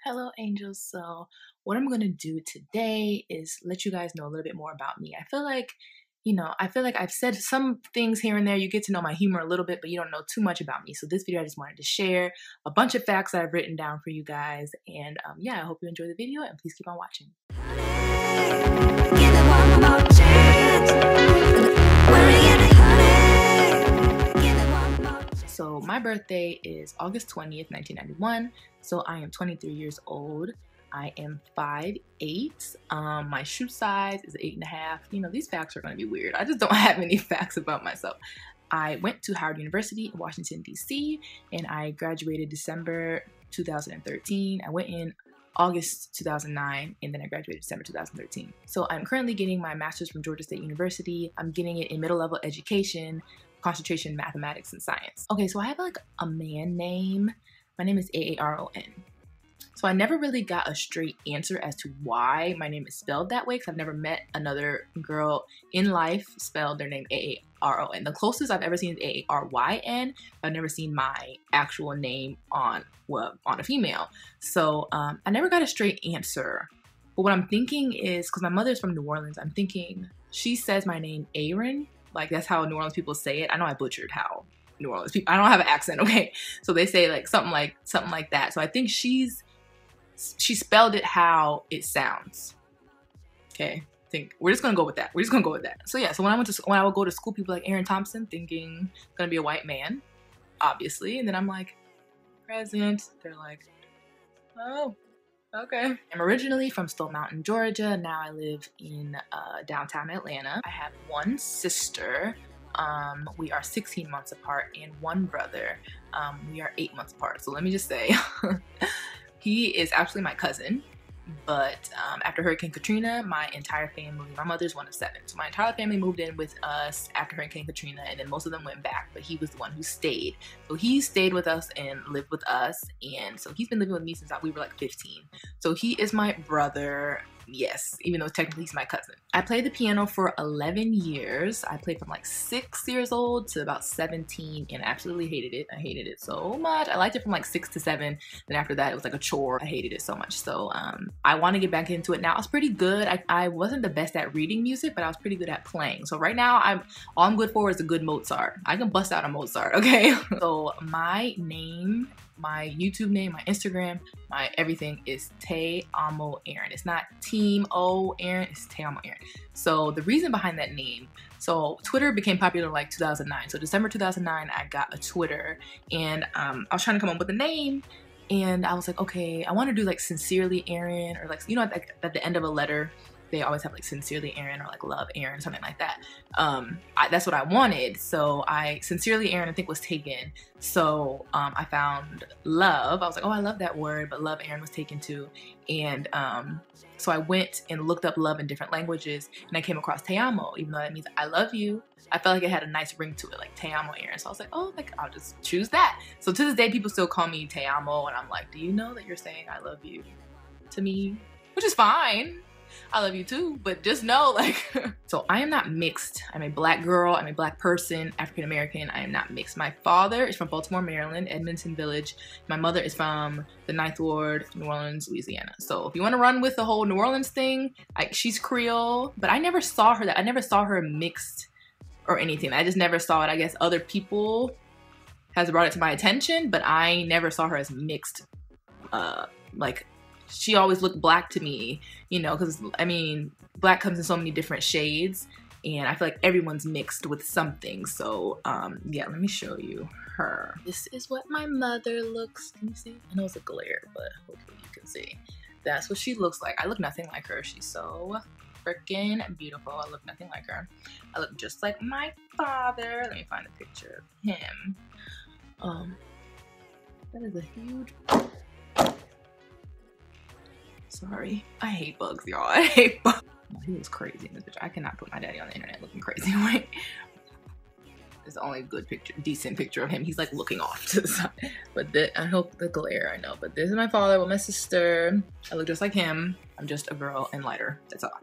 Hello, angels. So, what I'm going to do today is let you guys know a little bit more about me. I feel like I've said some things here and there. You get to know my humor a little bit, but you don't know too much about me. So, this video, I just wanted to share a bunch of facts that I've written down for you guys. And yeah, I hope you enjoy the video and please keep on watching. So my birthday is August 20th, 1991. So I am 23 years old. I am 5'8". My shoe size is 8.5. You know, these facts are going to be weird. I just don't have any facts about myself. I went to Howard University in Washington, D.C., and I graduated December 2013. I went in August 2009, and then I graduated December 2013. So I'm currently getting my master's from Georgia State University. I'm getting it in middle level education, concentration in mathematics and science. Okay, so I have like a man name. My name is Aaron. So I never really got a straight answer as to why my name is spelled that way, because I've never met another girl in life spelled their name Aaron. The closest I've ever seen is Aryn. I've never seen my actual name on a female. So I never got a straight answer. But what I'm thinking is, because my mother's from New Orleans, I'm thinking she says my name Aaron. Like, that's how New Orleans people say it. I know I butchered how New Orleans people, I don't have an accent, okay? So they say like something like that. So I think she spelled it how it sounds. Okay, I think we're just gonna go with that. So yeah, so when I would go to school, people like Aaron Thompson, thinking gonna be a white man, obviously. And then I'm like, present. They're like, oh, okay. I'm originally from Stone Mountain, Georgia. Now I live in downtown Atlanta. I have one sister. We are 16 months apart, and one brother. We are 8 months apart. So let me just say, he is actually my cousin. But after Hurricane Katrina, my entire family, my mother's one of 7. So my entire family moved in with us after Hurricane Katrina, and then most of them went back, but he was the one who stayed. So he stayed with us and lived with us, and so he's been living with me since we were like 15. So he is my brother, yes, even though technically he's my cousin. I played the piano for 11 years. I played from like 6 years old to about 17 and absolutely hated it. I hated it so much. I liked it from like 6 to 7. Then after that, it was like a chore. I hated it so much. So I want to get back into it now. I was pretty good. I wasn't the best at reading music, but I was pretty good at playing. So right now, all I'm good for is a good Mozart. I can bust out a Mozart, okay? So my name, my YouTube name, my Instagram, my everything is Te Amo Aaron. It's not Team O Aaron, it's Te Amo Aaron. So the reason behind that name, so Twitter became popular like 2009. So December 2009, I got a Twitter, and I was trying to come up with a name, and I was like, okay, I want to do like Sincerely Aaron, or like, you know, at the end of a letter, they always have like Sincerely Aaron or like Love Aaron, something like that. That's what I wanted. So Sincerely Aaron, I think, was taken. So I found Love. I was like, oh, I love that word, but Love Aaron was taken too. And so I went and looked up love in different languages, and I came across Te Amo, even though that means I love you. I felt like it had a nice ring to it, like Te Amo Aaron. So I was like, oh, like I'll just choose that. So to this day, people still call me Te Amo, and I'm like, do you know that you're saying I love you to me? Which is fine. I love you too, but just know, like, so I am not mixed. I'm a black girl, I'm a black person, African American. I am not mixed. My father is from Baltimore, Maryland, Edmonton Village. My mother is from the 9th Ward, New Orleans, Louisiana. So if you want to run with the whole New Orleans thing, she's Creole, but I never saw her I never saw her mixed or anything. I just never saw it. I guess other people has brought it to my attention, but I never saw her as mixed. Like, she always looked black to me, you know, because I mean, black comes in so many different shades, and I feel like everyone's mixed with something. So yeah, let me show you her. This is what my mother looks. Can you see? I know it's a glare, but hopefully you can see. That's what she looks like. I look nothing like her. She's so freaking beautiful. I look nothing like her. I look just like my father. Let me find a picture of him. That is a huge... Sorry. I hate bugs, y'all. I hate bugs. Oh, he was crazy in this picture. I cannot put my daddy on the internet looking crazy. Wait. It's the only good picture, decent picture of him. He's like looking off to the side. But I hope the glare, I know. But this is my father with my sister. I look just like him. I'm just a girl and lighter. That's all.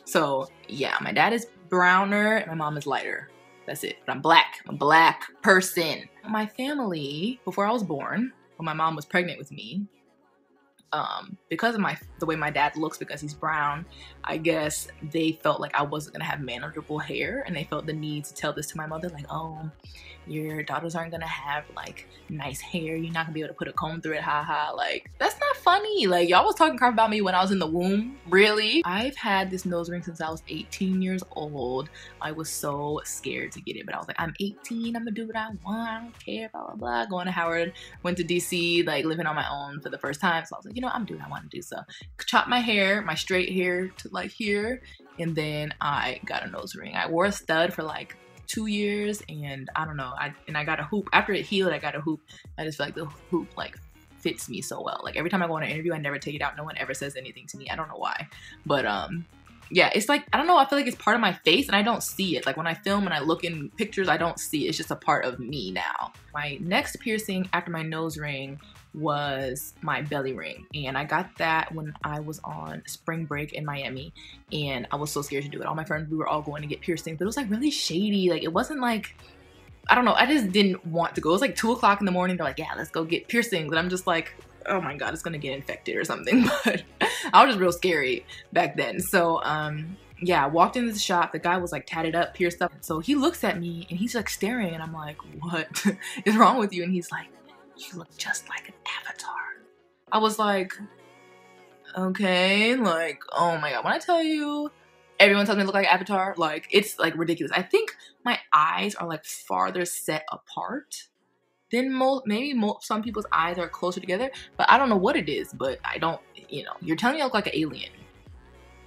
So yeah, my dad is browner and my mom is lighter. That's it. But I'm black. I'm a black person. My family, before I was born, when my mom was pregnant with me, because of the way my dad looks, because he's brown, I guess they felt like I wasn't gonna have manageable hair, and they felt the need to tell this to my mother, like, oh, your daughters aren't gonna have like nice hair, you're not gonna be able to put a comb through it, haha. Like, that's not funny. Like, y'all was talking crap about me when I was in the womb, really? I've had this nose ring since I was 18 years old. I was so scared to get it, but I was like, I'm 18, I'm gonna do what I want, I don't care, blah blah blah. Going to Howard, went to DC, like living on my own for the first time, so I was like, you know, I'm doing what I want to do. So chopped my hair, my straight hair to like here, and then I got a nose ring. I wore a stud for like 2 years, and I don't know, I got a hoop. After it healed, I got a hoop. I just feel like the hoop like fits me so well. Like every time I go on an interview, I never take it out. No one ever says anything to me. I don't know why, but yeah, it's like, I don't know, I feel like it's part of my face and I don't see it. Like when I film and I look in pictures, I don't see it. It's just a part of me now. My next piercing after my nose ring was my belly ring, and I got that when I was on spring break in Miami, and I was so scared to do it. All my friends, we were all going to get piercings, but it was like really shady. Like it wasn't like, I don't know, I just didn't want to go. It was like 2 o'clock in the morning. They're like, yeah, let's go get piercings, and I'm just like, oh my god, it's gonna get infected or something. But I was just real scary back then. So yeah, I walked into the shop. The guy was like tatted up, pierced up. So he looks at me and he's like staring, and I'm like, what is wrong with you? And he's like, you look just like an avatar. I was like, okay, like, oh my god, when I tell you everyone tells me I look like an avatar, like it's like ridiculous. I think my eyes are like farther set apart than some people's eyes are closer together, but I don't know what it is. But I don't, you know, you're telling me I look like an alien.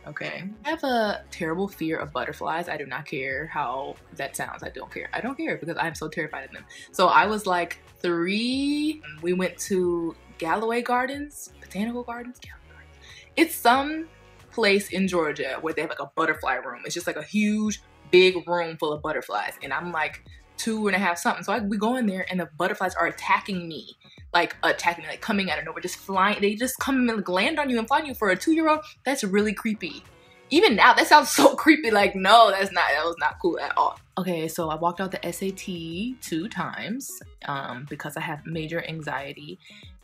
Okay. I have a terrible fear of butterflies. I do not care how that sounds. I don't care. I don't care because I'm so terrified of them. So I was like 3. We went to Galloway Gardens, Botanical Gardens, Galloway Gardens. It's some place in Georgia where they have like a butterfly room. It's just like a huge, big room full of butterflies. And I'm like 2.5 something. So we go in there and the butterflies are attacking me. Like coming out of nowhere, just flying. They just come and like land on you and fly on you. For a 2-year-old, that's really creepy. Even now, that sounds so creepy. Like, no, that was not cool at all. Okay, so I walked out the SAT 2 times because I have major anxiety.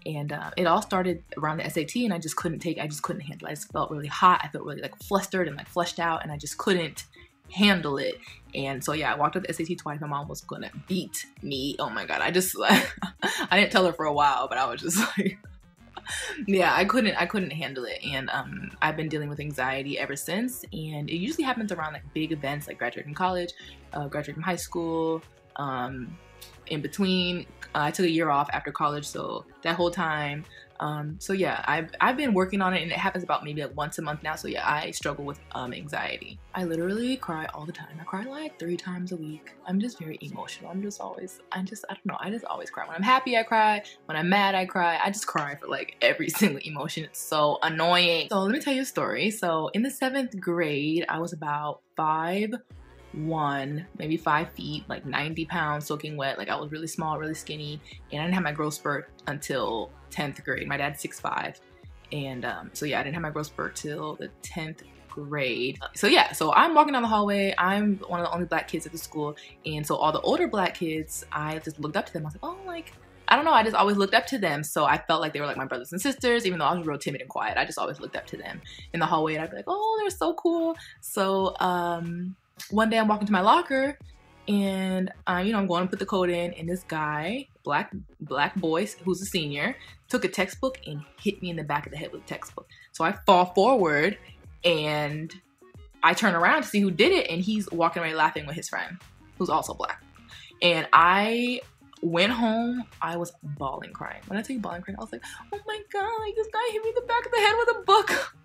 And it all started around the SAT, and I just couldn't handle it. I just felt really hot. I felt really like flustered and like flushed out, and I just couldn't handle it. And so yeah, I walked out the SAT twice. My mom was gonna beat me. Oh my god, I just like I didn't tell her for a while, but I was just like yeah, I couldn't handle it. And I've been dealing with anxiety ever since, and it usually happens around like big events like graduating college, graduating from high school, in between. I took a year off after college, so that whole time, so yeah, I've been working on it, and it happens about maybe like once a month now. So yeah, I struggle with anxiety. I literally cry all the time. I cry like 3 times a week. I'm just very emotional. I don't know, I just always cry. When I'm happy, I cry. When I'm mad, I cry. I just cry for like every single emotion. It's so annoying. So let me tell you a story. So in the 7th grade, I was about 5'1", maybe 5 feet, like 90 pounds, soaking wet. Like I was really small, really skinny, and I didn't have my growth spurt until 10th grade. My dad's 6'5", and so yeah, I didn't have my growth spurt till the 10th grade. So yeah, so I'm walking down the hallway. I'm one of the only black kids at the school, and so all the older black kids, I just looked up to them. I was like, oh, like, I don't know, I just always looked up to them. So I felt like they were like my brothers and sisters, even though I was real timid and quiet. I just always looked up to them in the hallway, and I'd be like, oh, they're so cool. So one day I'm walking to my locker, and you know, I'm going to put the code in, and this guy, black boy who's a senior, took a textbook and hit me in the back of the head with a textbook. So I fall forward, and I turn around to see who did it, and he's walking away laughing with his friend, who's also black. And I went home. I was bawling, crying. When I tell you bawling, crying, I was like, oh my god, like this guy hit me in the back of the head with a book.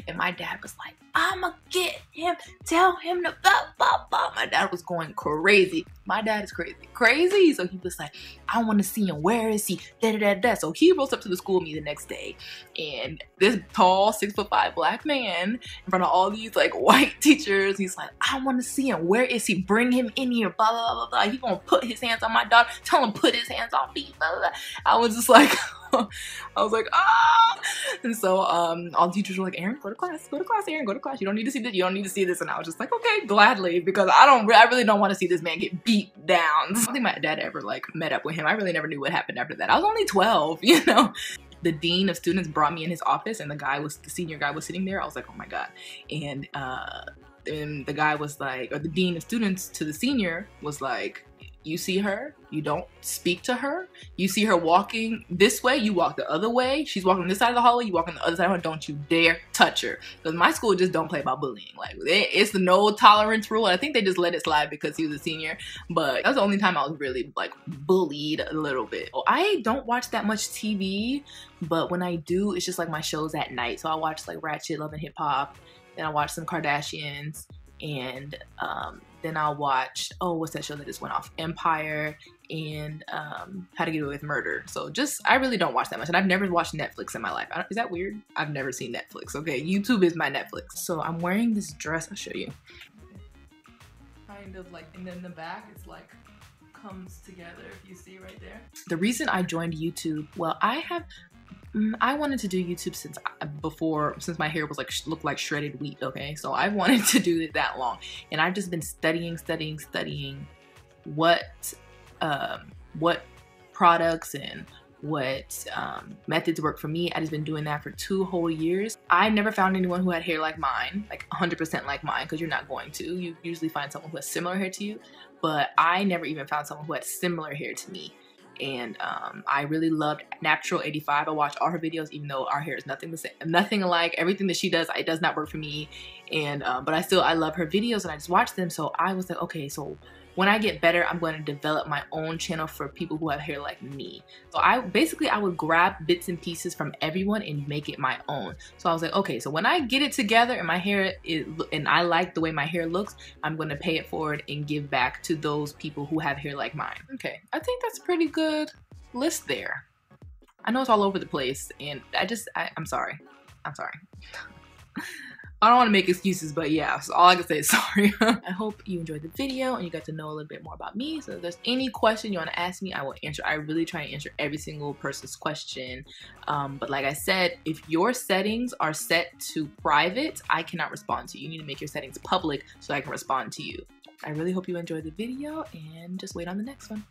And my dad was like, I'ma get him, tell him to blah, blah, blah. My dad was going crazy. My dad is crazy. So he was like, I want to see him. Where is he? Da, da, da, da. So he rolls up to the school with me the next day. And this tall, 6'5" black man in front of all these like white teachers, he's like, I want to see him. Where is he? Bring him in here. Blah, blah, blah, blah. He gonna put his hands on my daughter. Tell him put his hands on me. Blah, blah, blah. I was just like, I was like, ah. And so all the teachers were like, Aaron, go to class, Aaron, go to class. You don't need to see this. You don't need to see this. And I was just like, okay, gladly, because I really don't want to see this man get beat down. I don't think my dad ever like met up with him. I really never knew what happened after that. I was only 12, you know. the dean of students brought me in his office, and the senior guy was sitting there. I was like, oh my God. And the guy was like, or the dean of students to the senior was like, you see her, you don't speak to her. You see her walking this way, you walk the other way. She's walking this side of the hallway, you walk on the other side of her. Don't you dare touch her. Because my school just don't play about bullying. Like, it's the no tolerance rule. I think they just let it slide because he was a senior. But that was the only time I was really like bullied a little bit. I don't watch that much TV, but when I do, it's just like my shows at night. So I watch like Ratchet, Love and Hip Hop. Then I watch some Kardashians, and then I'll watch, oh, what's that show that just went off? Empire, and How to Get Away with Murder. So I really don't watch that much, and I've never watched Netflix in my life. Is that weird? I've never seen Netflix. Okay, YouTube is my Netflix. So I'm wearing this dress. I'll show you. Kind of like, and then the back is like comes together, if you see right there. The reason I joined YouTube, well, I wanted to do YouTube since my hair was like looked like shredded wheat. Okay, so I wanted to do it that long, and I've just been studying what products and what methods work for me. I just been doing that for 2 whole years. I never found anyone who had hair like mine, like 100% like mine, because you're not going to. You usually find someone who has similar hair to you, but I never even found someone who had similar hair to me. And I really loved Natural 85. I watch all her videos, even though our hair is nothing the same, nothing alike. Everything that she does, it does not work for me. And but I love her videos, and I just watch them. So I was like, okay, so when I get better, I'm going to develop my own channel for people who have hair like me. So I would grab bits and pieces from everyone and make it my own. So I was like, okay, so when I get it together and my hair and I like the way my hair looks, I'm going to pay it forward and give back to those people who have hair like mine. Okay, I think that's a pretty good list there. I know it's all over the place, and I'm sorry. I don't want to make excuses, but yeah, so all I can say is sorry. I hope you enjoyed the video and you got to know a little bit more about me. So if there's any question you want to ask me, I will answer. I really try to answer every single person's question. But like I said, if your settings are set to private, I cannot respond to you. You need to make your settings public so I can respond to you. I really hope you enjoyed the video, and just wait on the next one.